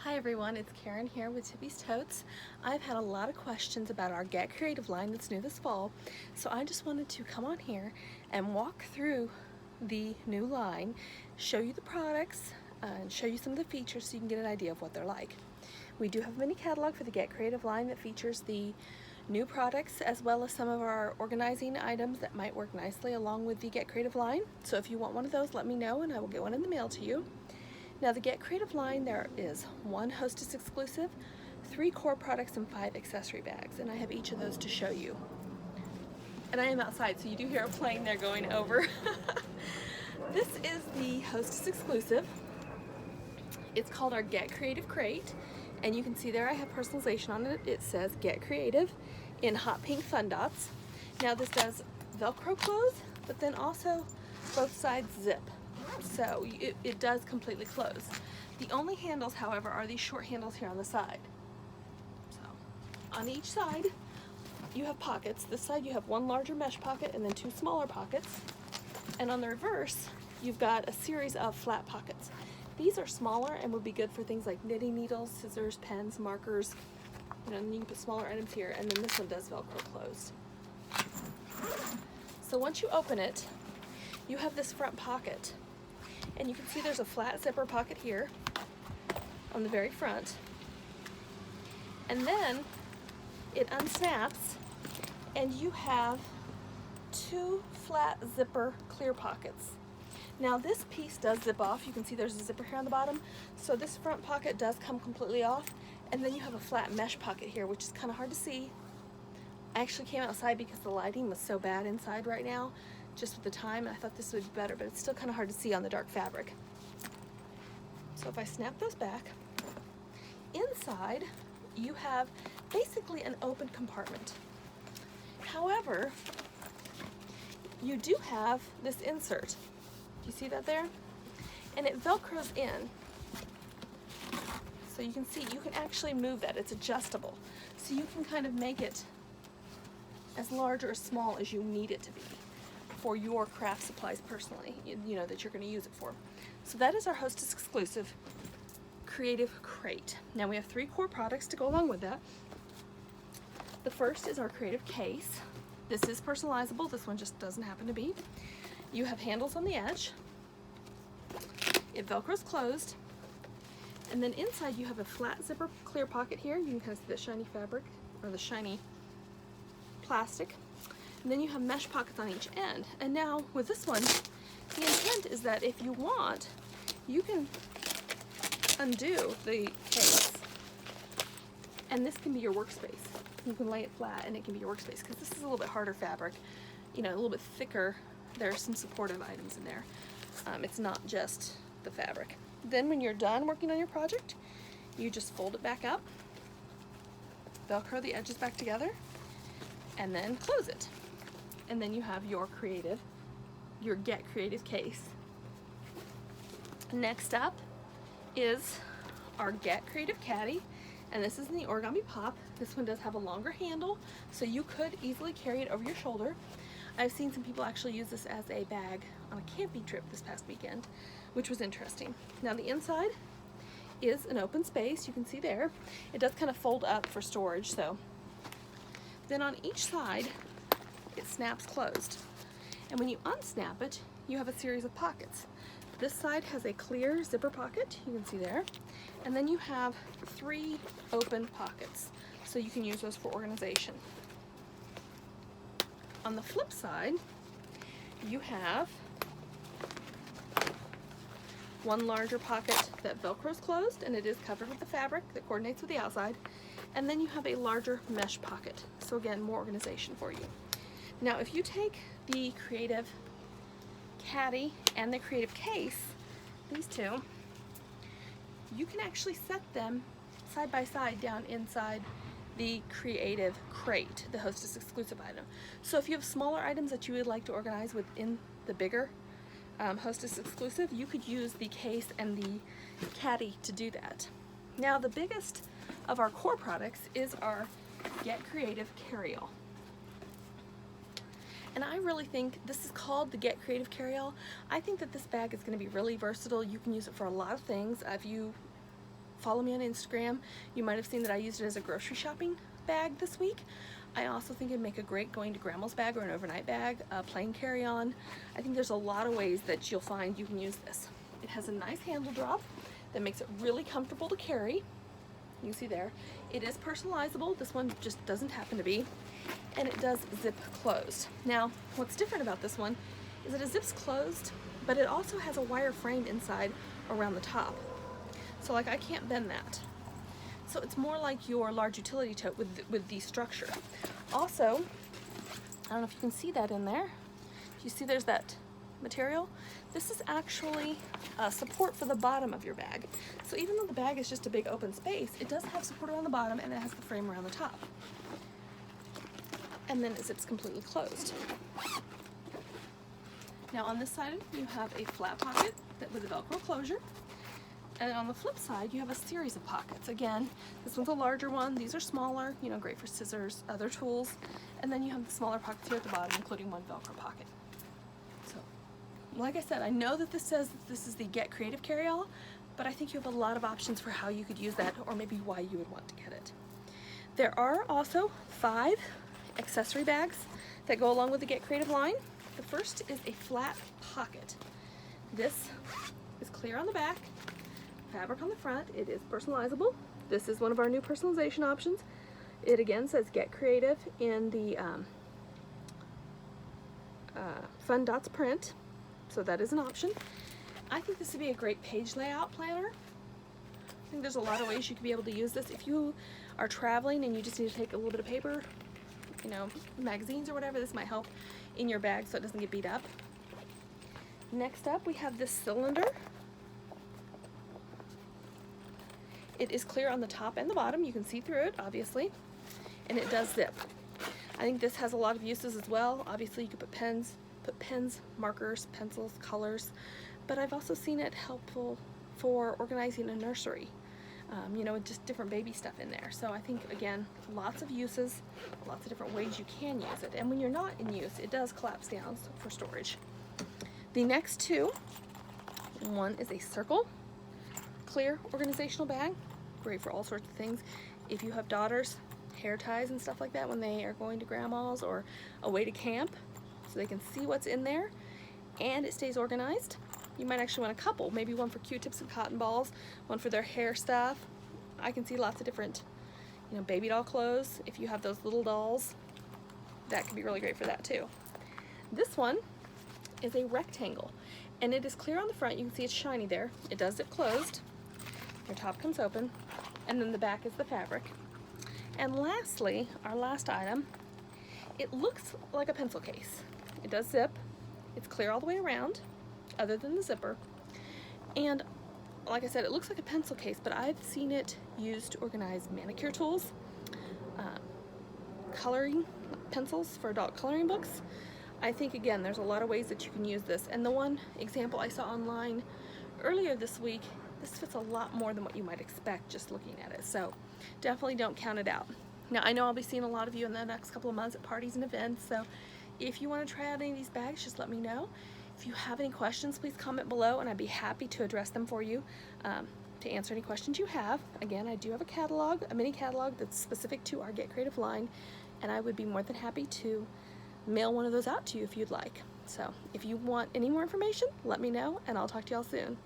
Hi everyone, it's Karen here with Tippie's Totes. I've had a lot of questions about our Get Creative line that's new this fall, so I just wanted to come on here and walk through the new line, show you the products, and show you some of the features so you can get an idea of what they're like. We do have a mini catalog for the Get Creative line that features the new products as well as some of our organizing items that might work nicely along with the Get Creative line. So if you want one of those, let me know and I will get one in the mail to you. Now the Get Creative line, there is 1 Hostess exclusive, 3 core products, and 5 accessory bags, and I have each of those to show you. And I am outside, so you do hear a plane there going over. This is the Hostess exclusive. It's called our Get Creative Crate, and you can see there I have personalization on it. It says Get Creative in hot pink fun dots. Now this does Velcro close, but then also both sides zip. So it does completely close. The only handles, however, are these short handles here on the side. So on each side you have pockets. This side you have 1 larger mesh pocket and then 2 smaller pockets. And on the reverse you've got a series of flat pockets. These are smaller and would be good for things like knitting needles, scissors, pens, markers, and you can put smaller items here. And then this one does Velcro closed. So once you open it, you have this front pocket. And you can see there's a flat zipper pocket here on the very front. And then it unsnaps and you have 2 flat zipper clear pockets. Now this piece does zip off. You can see there's a zipper here on the bottom. So this front pocket does come completely off. And then you have a flat mesh pocket here, which is kind of hard to see. I actually came outside because the lighting was so bad inside right now, just with the time, and I thought this would be better, but it's still kind of hard to see on the dark fabric. So if I snap those back, inside you have basically an open compartment. However, you do have this insert. Do you see that there? And it Velcros in. So you can see, you can actually move that. It's adjustable. So you can kind of make it as large or as small as you need it to be for your craft supplies personally, you know, that you're going to use it for. So that is our Hostess exclusive Creative Crate. Now we have 3 core products to go along with that. The first is our Creative Case. This is personalizable. This one just doesn't happen to be. You have handles on the edge. It Velcros closed. And then inside you have a flat zipper clear pocket here. You can kind of see the shiny fabric or the shiny plastic. And then you have mesh pockets on each end. And now with this one, the intent is that if you want, you can undo the case and this can be your workspace. You can lay it flat and it can be your workspace because this is a little bit harder fabric, you know, a little bit thicker. There are some supportive items in there. It's not just the fabric. Then when you're done working on your project, you just fold it back up, Velcro the edges back together, and then close it. And then you have your Get Creative case. Next up is our Get Creative Caddy, and this is in the origami pop. This one does have a longer handle, so you could easily carry it over your shoulder. I've seen some people actually use this as a bag on a camping trip this past weekend, which was interesting. Now the inside is an open space, you can see there. It does kind of fold up for storage, so. Then on each side, it snaps closed. And when you unsnap it, you have a series of pockets. This side has a clear zipper pocket, you can see there. And then you have 3 open pockets, so you can use those for organization. On the flip side, you have 1 larger pocket that Velcros closed, and it is covered with the fabric that coordinates with the outside. And then you have a larger mesh pocket. So again, more organization for you. Now, if you take the Creative Caddy and the Creative Case, these 2, you can actually set them side by side down inside the Creative Crate, the Hostess exclusive item. So if you have smaller items that you would like to organize within the bigger Hostess exclusive, you could use the case and the caddy to do that. Now the biggest of our core products is our Get Creative Carry-All. And I really think this is called the Get Creative Carry-All. I think that this bag is going to be really versatile. You can use it for a lot of things. If you follow me on Instagram, you might have seen that I used it as a grocery shopping bag this week. I also think it'd make a great going to grandma's bag or an overnight bag, a plain carry-on. I think there's a lot of ways that you'll find you can use this. It has a nice handle drop that makes it really comfortable to carry. You can see there. It is personalizable. This one just doesn't happen to be. And it does zip closed. Now, what's different about this one is that it zips closed, but it also has a wire frame inside around the top. So like I can't bend that. So it's more like your large utility tote with the structure. Also, I don't know if you can see that in there. You see there's that material? This is actually support for the bottom of your bag. So even though the bag is just a big open space, it does have support around the bottom and it has the frame around the top. And then it zips completely closed. Now on this side you have a flat pocket with a Velcro closure. And on the flip side, you have a series of pockets. Again, this one's a larger one. These are smaller, you know, great for scissors, other tools. And then you have the smaller pockets here at the bottom, including one Velcro pocket. So, like I said, I know that this says that this is the Get Creative Carry-All, but I think you have a lot of options for how you could use that, or maybe why you would want to get it. There are also 5 accessory bags that go along with the Get Creative line. The first is a flat pocket. This is clear on the back, fabric on the front. It is personalizable. This is one of our new personalization options. It again says Get Creative in the Fun Dots print, so that is an option. I think this would be a great page layout planner. I think there's a lot of ways you could be able to use this. If you are traveling and you just need to take a little bit of paper, you know, magazines or whatever, this might help in your bag so it doesn't get beat up. Next up, we have this cylinder. It is clear on the top and the bottom. You can see through it, obviously, and it does zip. I think this has a lot of uses as well. Obviously, you could put pens, markers, pencils, colors, but I've also seen it helpful for organizing a nursery, you know, with just different baby stuff in there. So I think, again, lots of uses, lots of different ways you can use it. And when you're not in use, it does collapse down for storage. The next two, one is a circle, clear organizational bag. Great for all sorts of things. If you have daughters, hair ties and stuff like that when they are going to grandma's or away to camp, so they can see what's in there and it stays organized. You might actually want a couple, maybe one for Q-tips and cotton balls, one for their hair stuff. I can see lots of different, you know, baby doll clothes. If you have those little dolls, that could be really great for that too. This one is a rectangle and it is clear on the front. You can see it's shiny there. It does zip closed. Your top comes open, and then the back is the fabric. And lastly, our last item, it looks like a pencil case. It does zip. It's clear all the way around, other than the zipper. And like I said, it looks like a pencil case, but I've seen it used to organize manicure tools, coloring pencils for adult coloring books. I think, again, there's a lot of ways that you can use this. And the one example I saw online earlier this week, this fits a lot more than what you might expect just looking at it. So definitely don't count it out. Now, I know I'll be seeing a lot of you in the next couple of months at parties and events. So if you want to try out any of these bags, just let me know. If you have any questions, please comment below and I'd be happy to address them for you, to answer any questions you have. Again, I do have a catalog, a mini catalog that's specific to our Get Creative line, and I would be more than happy to mail one of those out to you if you'd like. So if you want any more information, let me know and I'll talk to y'all soon.